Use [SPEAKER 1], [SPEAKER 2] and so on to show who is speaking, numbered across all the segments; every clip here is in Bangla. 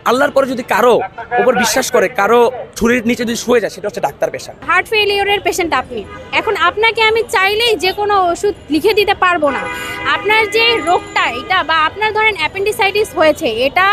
[SPEAKER 1] আল্লাহর পরে যদি কারো উপর বিশ্বাস করে, কারো ছুরির নিচে যদি শুয়ে যায়, সেটা হচ্ছে ডাক্তার পেশা।
[SPEAKER 2] হার্ট ফেলিওরের পেশেন্ট আপনি, এখন আপনাকে আমি চাইলেই যে কোনো ওষুধ লিখে দিতে পারবো না। আপনার যে রোগটা এটা, বা আপনার ধরেন অ্যাপেন্ডিসাইটিস হয়েছে, এটা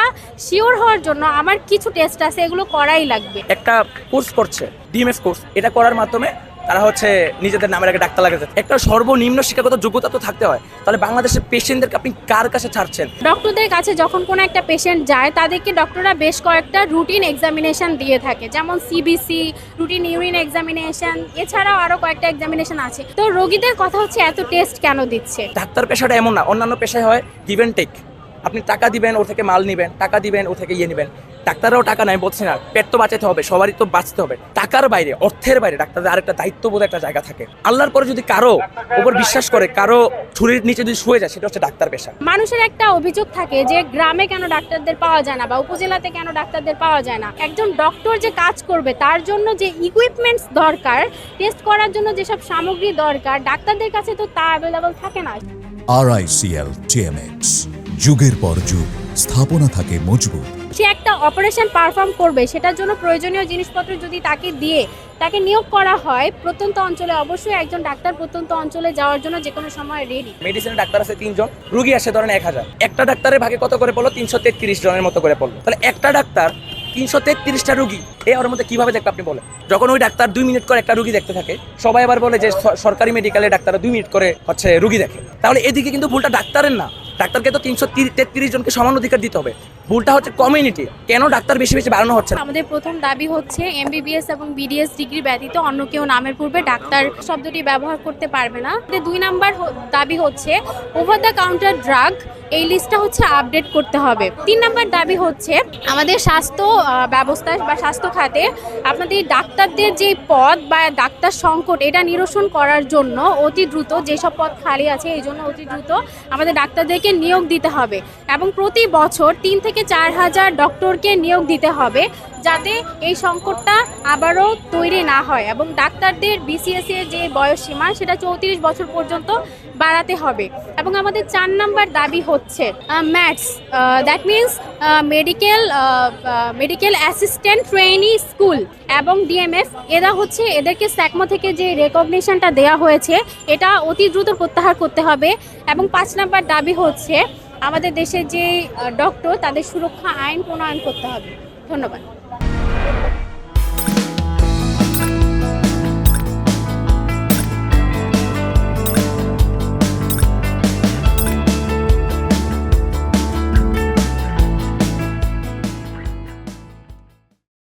[SPEAKER 2] শিওর হওয়ার জন্য আমার কিছু টেস্ট আছে, এগুলো করাই লাগবে।
[SPEAKER 1] একটা কোর্স করছে, ডিএমএস কোর্স, এটা করার মাধ্যমে তারা হচ্ছে নিজেদের নামের আগে ডাক্তার লাগাতে। একটা সর্বনিম্ন শিক্ষাগত যোগ্যতা তো থাকতে হয়। তাহলে বাংলাদেশের পেশেন্টদেরকে আপনি কার কাছে ছাড়ছেন?
[SPEAKER 2] ডক্টরদের কাছে যখন কোনো একটা পেশেন্ট যায়, তাদেরকে ডক্টররা বেশ কয়েকটা রুটিন এক্সামিনেশন দিয়ে থাকে, যেমন সিবিসি, রুটিন ইউরিন এক্সামিনেশন, এছাড়াও আরও কয়েকটা এক্সামিনেশন আছে। তো রোগীদের কথা হচ্ছে এত টেস্ট কেন দিচ্ছে?
[SPEAKER 1] ডাক্তার পেশাটা এমন না, অন্যান্য পেশায় হয় গিভ অ্যান্ড টেক। আপনি টাকা দিবেন, ওর থেকে মাল নিবেন, টাকা দিবেন, ও থেকে নেবেন। ডাক্তাররাও টাকা নেয়, বলছি না, পেট তো বাঁচাতে হবে, সবারই তো বাঁচতে হবে। টাকার বাইরে, অর্থের বাইরে ডাক্তারদের আরেকটা দায়িত্ববোধ একটা জায়গা থাকে। আল্লাহর পরে যদি কারো উপর বিশ্বাস করে, কারো ছুরির নিচে যদি শুয়ে যায়, সেটা হচ্ছে ডাক্তার পেশা।
[SPEAKER 2] মানুষের একটা অভিযোগ থাকে যে গ্রামে কেন ডাক্তারদের পাওয়া যায় না, বা উপজেলাতে কেন ডাক্তারদের পাওয়া যায় না। একজন ডক্টর যে কাজ করবে, তার জন্য যে ইকুইপমেন্টস দরকার, টেস্ট করার জন্য যেসব সামগ্রী দরকার, ডাক্তারদের কাছে তো তা অ্যাভেলেবল থাকে না।
[SPEAKER 3] RICL TMX, যুগের পর যুগ স্থাপনা থাকে মজবুত।
[SPEAKER 2] সে একটা অপারেশন পারফর্ম করবে, সেটার জন্য প্রয়োজনীয় জিনিসপত্র যদি তাকে দিয়ে তাকে নিয়োগ করা হয় প্রত্যন্ত অঞ্চলে, অবশ্যই একজন ডাক্তার প্রত্যন্ত অঞ্চলে যাওয়ার জন্য যে কোনো সময় রেডি।
[SPEAKER 1] মেডিসিনের ডাক্তার আছে 3 জন, রুগী আসে ধরেন 1000। একটা ডাক্তারের ভাগে কত করে পড়লো? 333 জনের মতো করে পড়লো। তাহলে একটা ডাক্তার 333টা রুগী, ওর মধ্যে কিভাবে দেখবে আপনি বলেন? যখন ওই ডাক্তার 2 মিনিট করে একটা রুগী দেখতে থাকে, সবাই আবার বলে যে সরকারি মেডিকেলে ডাক্তাররা 2 মিনিট করে হচ্ছে রুগী দেখে। তাহলে এদিকে কিন্তু ভুলটা ডাক্তারের না, ডাক্তারকে তো 333 জনকে সমান অধিকার দিতে হবে। ভুলটা হচ্ছে কমিউনিটি। কেন ডাক্তার বেশি বেশি বাড়ানো হচ্ছে না?
[SPEAKER 2] আমাদের প্রথম দাবি হচ্ছে MBBS এবং BDS ডিগ্রি ব্যতীত অন্য কেউ নামের পূর্বে ডাক্তার শব্দটি ব্যবহার করতে পারবে না। 2 নাম্বার দাবি হচ্ছে ওভার দ্য কাউন্টার ড্রাগ, এই লিস্টটা হচ্ছে আপডেট করতে হবে। 3 নাম্বার দাবি হচ্ছে আমাদের স্বাস্থ্য ব্যবস্থা বা স্বাস্থ্য খাতে আপনাদের ডাক্তারদের যে পদ বা ডাক্তার সংকট, এটা নিরসন করার জন্য অতি দ্রুত যেসব পদ খালি আছে, এই জন্য অতি দ্রুত আমাদের ডাক্তারদেরকে নিয়োগ দিতে হবে, এবং প্রতি বছর 3 থেকে 4000 ডক্টরকে নিয়োগ দিতে হবে, যাতে এই সংকটটা আবারও তৈরি না হয়। এবং ডাক্তারদের BCS এর যে বয়স সীমা, সেটা 34 বছর পর্যন্ত বাড়াতে হবে। এবং আমাদের 4 নাম্বার দাবি হচ্ছে mats, that means medical assistant trainee school এবং DMF, এরা হচ্ছে এদেরকে স্যাকমো থেকে যে রেকগনিশনটা দেওয়া হয়েছে, এটা অতি দ্রুত প্রত্যাহার করতে হবে। এবং 5 নাম্বার দাবি হচ্ছে আমাদের দেশের যে ডক্টর, তাদের সুরক্ষা আইন প্রণয়ন করতে হবে। ধন্যবাদ।